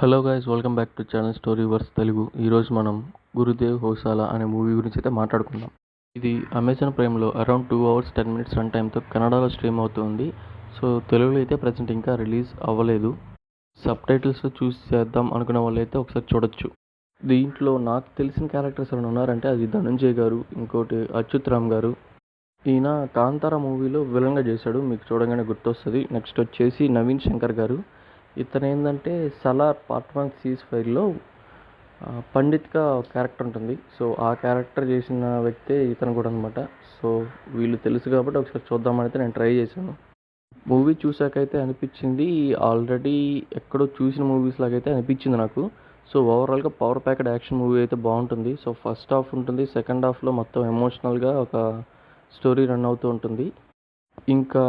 Hello guys, welcome back to channel story verse Telugu. ఈరోజు మనం గురుదేవ్ హౌసాలా అనే మూవీ గురించి అయితే మాట్లాడుకుందాం. ఇది అమెజాన్ ప్రైమ్లో అరౌండ్ 2 hours 10 minutes రన్ టైంతో కన్నడలో స్ట్రీమ్ అవుతుంది. సో తెలుగులో అయితే ప్రజెంట్ ఇంకా రిలీజ్ అవ్వలేదు. సబ్ టైటిల్స్ చూసి చేద్దాం అనుకున్న వాళ్ళు అయితే ఒకసారి చూడొచ్చు. దీంట్లో నాకు తెలిసిన క్యారెక్టర్స్ ఎవరైనా ఉన్నారంటే అది ధనుంజయ్ గారు, ఇంకోటి అచ్యుత్ రామ్ గారు. ఈయన కాంతారా మూవీలో విలన్గా చేశాడు, మీకు చూడగానే గుర్తొస్తుంది. నెక్స్ట్ వచ్చేసి నవీన్ శంకర్ గారు. ఇతను ఏంటంటే సలార్ పార్ట్ 1 సీజ్ 5లో పండిత్గా క్యారెక్టర్ ఉంటుంది. సో ఆ క్యారెక్టర్ చేసిన వ్యక్తే ఇతను కూడా అనమాట. సో వీళ్ళు తెలుసు కాబట్టి ఒకసారి చూద్దామని అయితే నేను ట్రై చేశాను. మూవీ చూసాకైతే అనిపించింది ఆల్రెడీ ఎక్కడో చూసిన మూవీస్ లాగైతే అనిపించింది నాకు. సో ఓవరాల్గా పవర్ ప్యాక్డ్ యాక్షన్ మూవీ అయితే బాగుంటుంది. సో ఫస్ట్ హాఫ్ ఉంటుంది, సెకండ్ హాఫ్లో మొత్తం ఎమోషనల్గా ఒక స్టోరీ రన్ అవుతూ ఉంటుంది. ఇంకా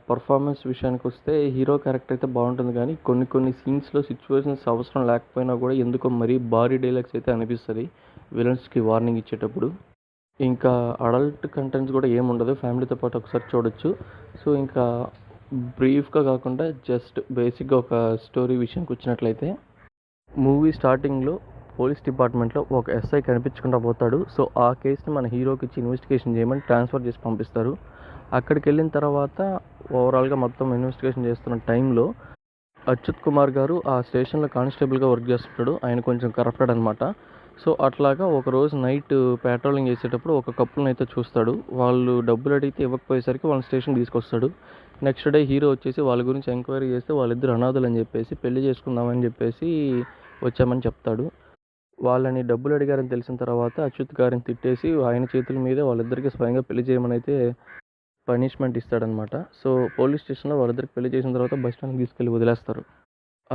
పర్ఫార్మెన్స్ విషయానికి వస్తే హీరో క్యారెక్టర్ అయితే బాగుంటుంది, కానీ కొన్ని సీన్స్లో సిచ్యువేషన్స్ అవసరం లేకపోయినా కూడా ఎందుకో మరీ భారీ డైలాగ్స్ అయితే అనిపిస్తుంది విలన్స్కి వార్నింగ్ ఇచ్చేటప్పుడు. ఇంకా అడల్ట్ కంటెంట్స్ కూడా ఏముండదు, ఫ్యామిలీతో పాటు ఒకసారి చూడొచ్చు. సో ఇంకా బ్రీఫ్గా కాకుండా జస్ట్ బేసిక్గా ఒక స్టోరీ విషయానికి వచ్చినట్లయితే, మూవీ స్టార్టింగ్లో పోలీస్ డిపార్ట్మెంట్లో ఒక ఎస్ఐ కనిపించకుండా పోతాడు. సో ఆ కేసుని మన హీరోకి ఇచ్చి ఇన్వెస్టిగేషన్ చేయమని ట్రాన్స్ఫర్ చేసి పంపిస్తారు. అక్కడికి వెళ్ళిన తర్వాత ఓవరాల్గా మొత్తం ఇన్వెస్టిగేషన్ చేస్తున్న టైంలో అచ్యుత్ కుమార్ గారు ఆ స్టేషన్లో కానిస్టేబుల్గా వర్క్ చేస్తుంటాడు. ఆయన కొంచెం కరప్టెడ్ అనమాట. సో అట్లాగా ఒకరోజు నైట్ పెట్రోలింగ్ చేసేటప్పుడు ఒక కప్పులను అయితే చూస్తాడు. వాళ్ళు డబ్బులు అడిగితే ఇవ్వకపోయేసరికి వాళ్ళని స్టేషన్కి తీసుకొస్తాడు. నెక్స్ట్ డే హీరో వచ్చేసి వాళ్ళ గురించి ఎంక్వైరీ చేస్తే వాళ్ళిద్దరు అనాథులు అని చెప్పేసి పెళ్లి చేసుకుందామని చెప్పేసి వచ్చామని చెప్తాడు. వాళ్ళని డబ్బులు అడిగారని తెలిసిన తర్వాత అచ్యుత్ గారిని తిట్టేసి ఆయన చేతుల మీదే వాళ్ళిద్దరికి స్వయంగా పెళ్లి చేయమని అయితే పనిష్మెంట్ ఇస్తాడనమాట. సో పోలీస్ స్టేషన్లో వాళ్ళిద్దరికి పెళ్లి చేసిన తర్వాత బస్ స్టాండ్కి తీసుకెళ్ళి వదిలేస్తారు.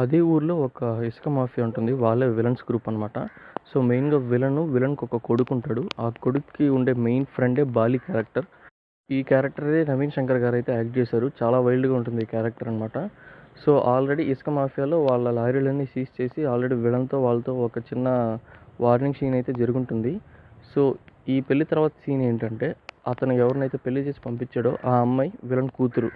అదే ఊర్లో ఒక ఇసుక మాఫియా ఉంటుంది, వాళ్ళే విలన్స్ గ్రూప్ అనమాట. సో మెయిన్గా విలన్కి ఒక కొడుకు ఉంటాడు. ఆ కొడుక్కి ఉండే మెయిన్ ఫ్రెండే బాలి క్యారెక్టర్. ఈ క్యారెక్టరే నవీన్ శంకర్ గారు అయితే యాక్ట్ చేశారు. చాలా వైల్డ్గా ఉంటుంది ఈ క్యారెక్టర్ అనమాట. సో ఆల్రెడీ ఇసుక మాఫియాలో వాళ్ళ లారీలన్నీ సీజ్ చేసి ఆల్రెడీ విలన్తో వాళ్ళతో ఒక చిన్న వార్నింగ్ సీన్ అయితే జరుగుతుంది. సో ఈ పెళ్లి తర్వాత సీన్ ఏంటంటే, అతను ఎవరినైతే పెళ్లి చేసి పంపించాడో ఆ అమ్మాయి విలన్ కూతురు.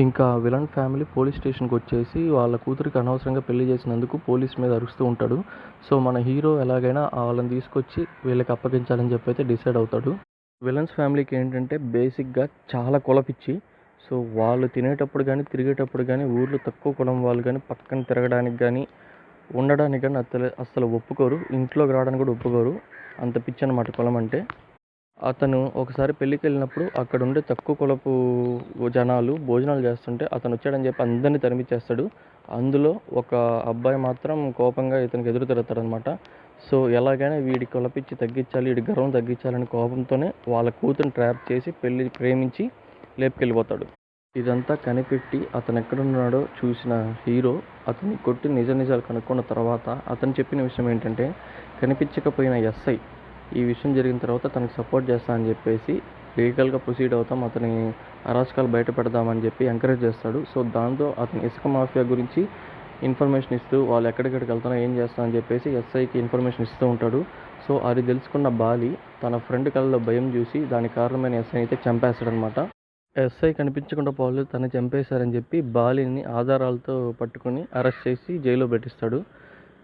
ఇంకా విలన్ ఫ్యామిలీ పోలీస్ స్టేషన్కి వచ్చేసి వాళ్ళ కూతురికి అనవసరంగా పెళ్లి చేసినందుకు పోలీస్ మీద అరుస్తూ ఉంటాడు. సో మన హీరో ఎలాగైనా వాళ్ళని తీసుకొచ్చి వీళ్ళకి అప్పగించాలని చెప్పి అయితే డిసైడ్ అవుతాడు. విలన్స్ ఫ్యామిలీకి ఏంటంటే బేసిక్గా చాలా కులపిచ్చి. సో వాళ్ళు తినేటప్పుడు కానీ తిరిగేటప్పుడు కానీ ఊర్లో తక్కువ కులం వాళ్ళు కానీ పక్కన తిరగడానికి కానీ ఉండడానికి కానీ అస్సలు ఒప్పుకోరు, ఇంట్లోకి రావడానికి కూడా ఒప్పుకోరు. అంత పిచ్చి అనమాట కులం అంటే. అతను ఒకసారి పెళ్ళికి వెళ్ళినప్పుడు అక్కడ ఉండే తక్కువ కులపు జనాలు భోజనాలు చేస్తుంటే అతను వచ్చాడని చెప్పి అందరినీ తరిమిచ్చేస్తాడు. అందులో ఒక అబ్బాయి మాత్రం కోపంగా ఇతనికి ఎదురు తిరుగుతాడనమాట. సో ఎలాగైనా వీడి కులపిచ్చి తగ్గించాలి, వీడి గర్వం తగ్గించాలని కోపంతోనే వాళ్ళ కూతురుని ట్రాప్ చేసి ప్రేమించి లేపుకెళ్ళిపోతాడు. ఇదంతా కనిపెట్టి అతను ఎక్కడున్నాడో చూసిన హీరో అతన్ని కొట్టి నిజాలు కనుక్కున్న తర్వాత అతను చెప్పిన విషయం ఏంటంటే, కనిపించకపోయిన ఎస్ఐ ఈ విషయం జరిగిన తర్వాత తనకు సపోర్ట్ చేస్తా అని చెప్పేసి లీగల్గా ప్రొసీడ్ అవుతాం, అతని అరాచకాలు బయట పెడదామని చెప్పి ఎంకరేజ్ చేస్తాడు. సో దాంతో అతని ఇసుక మాఫియా గురించి ఇన్ఫర్మేషన్ ఇస్తూ వాళ్ళు ఎక్కడికెక్కడికి వెళ్తానో ఏం చేస్తానని చెప్పేసి ఎస్ఐకి ఇన్ఫర్మేషన్ ఇస్తూ ఉంటాడు. సో అది తెలుసుకున్న బాలి తన ఫ్రెండ్ కళ్ళలో భయం చూసి దానికి కారణమైన ఎస్ఐ అయితే చంపేస్తాడనమాట. ఎస్ఐ కనిపించకుండా పోలేదు, తను చంపేశారని చెప్పి బాలిని ఆధారాలతో పట్టుకుని అరెస్ట్ చేసి జైల్లో పెట్టిస్తాడు.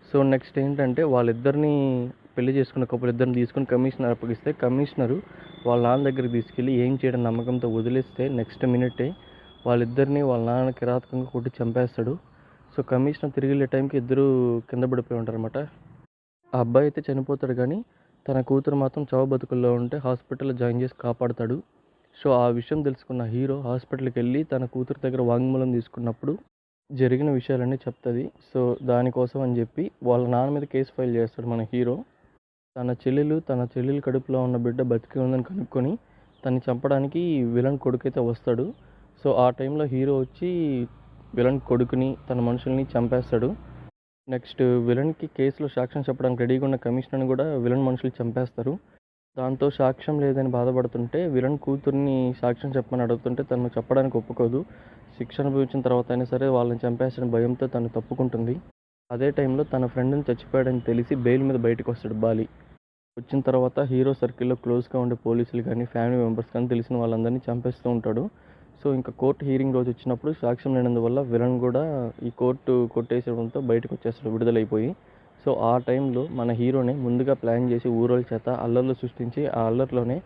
సో నెక్స్ట్ ఏంటంటే, వాళ్ళిద్దరిని పెళ్లి చేసుకున్న కపుల్ ఇద్దరిని తీసుకుని కమిషనర్ అప్పగిస్తే కమిషనరు వాళ్ళ నాన్న దగ్గరికి తీసుకెళ్ళి ఏం చేయడం నమ్మకంతో వదిలేస్తే నెక్స్ట్ మినిటే వాళ్ళిద్దరిని వాళ్ళ నాన్న కిరాతకంగా కొట్టి చంపేస్తాడు. సో కమిషనర్ తిరిగి వెళ్ళే టైంకి ఇద్దరు కింద పడిపోయి ఉంటారు అనమాట. ఆ అబ్బాయి అయితే చనిపోతాడు, కానీ తన కూతురు మాత్రం చావు బతుకుల్లో ఉంటే హాస్పిటల్లో జాయిన్ చేసి కాపాడుతాడు. సో ఆ విషయం తెలుసుకున్న హీరో హాస్పిటల్కి వెళ్ళి తన కూతురు దగ్గర వాంగ్మూలం తీసుకున్నప్పుడు జరిగిన విషయాలన్నీ చెప్తుంది. సో దానికోసం అని చెప్పి వాళ్ళ నాన్న మీద కేసు ఫైల్ చేస్తాడు మన హీరో. తన చెల్లెలు కడుపులో ఉన్న బిడ్డ బతికి ఉందని కనుక్కొని తన్ని చంపడానికి విలన్ కొడుకైతే వస్తాడు. సో ఆ టైంలో హీరో వచ్చి విలన్ కొడుకుని తన మనుషుల్ని చంపేస్తాడు. నెక్స్ట్ విలన్కి కేసులో సాక్ష్యం చెప్పడానికి రెడీగా ఉన్న కమిషనర్ని కూడా విలన్ మనుషులు చంపేస్తారు. దాంతో సాక్ష్యం లేదని బాధపడుతుంటే విలన్ కూతుర్ని సాక్ష్యం చెప్పమని అడుగుతుంటే తను చెప్పడానికి ఒప్పుకోదు. శిక్ష అనుభవించిన తర్వాత అయినా సరే వాళ్ళని చంపేసిన భయంతో తను తప్పుకుంటుంది. అదే టైంలో తన ఫ్రెండ్ని చచ్చిపోయాడని తెలిసి బెయిల్ మీద బయటకు వస్తాడు బాలి. వచ్చిన తర్వాత హీరో సర్కిల్లో క్లోజ్గా ఉండే పోలీసులు కానీ ఫ్యామిలీ మెంబర్స్ కానీ తెలిసిన వాళ్ళందరినీ చంపేస్తూ ఉంటాడు. సో ఇంకా కోర్టు హీరింగ్ రోజు వచ్చినప్పుడు సాక్ష్యం లేనందువల్ల విలన్ కూడా ఈ కోర్టు కొట్టేసడంతో బయటకు వచ్చేస్తాడు విడుదలైపోయి. సో ఆ టైంలో మన హీరోని ముందుగా ప్లాన్ చేసి ఊరోళ్ళ చేత అల్లర్లు సృష్టించి ఆ అల్లర్లోనే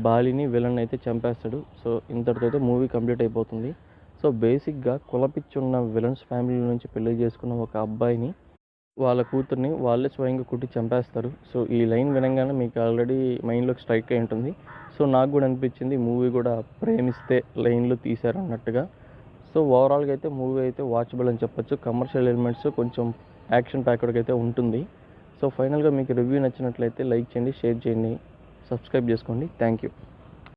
బాలిని విలన్ అయితే చంపేస్తాడు. సో ఇంతటితో అయితే మూవీ కంప్లీట్ అయిపోతుంది. సో బేసిక్గా కులపిచ్చున్న విలన్స్ ఫ్యామిలీ నుంచి పెళ్లి చేసుకున్న ఒక అబ్బాయిని వాళ్ళ కూతుర్ని వాళ్ళే స్వయంగా కుట్టి చంపేస్తారు. సో ఈ లైన్ వినంగానే మీకు ఆల్రెడీ మైండ్లోకి స్ట్రైక్ అయి ఉంటుంది. సో నాకు కూడా అనిపించింది మూవీ కూడా ప్రేమిస్తే లైన్లో తీశారు అన్నట్టుగా. సో ఓవరాల్గా అయితే మూవీ అయితే వాచబుల్ అని చెప్పొచ్చు. కమర్షియల్ ఎలిమెంట్స్ కొంచెం యాక్షన్ ప్యాక్డ్గా అయితే ఉంటుంది. సో ఫైనల్గా మీకు రివ్యూ నచ్చినట్లయితే లైక్ చేయండి, షేర్ చేయండి, సబ్స్క్రైబ్ చేసుకోండి. Thank you.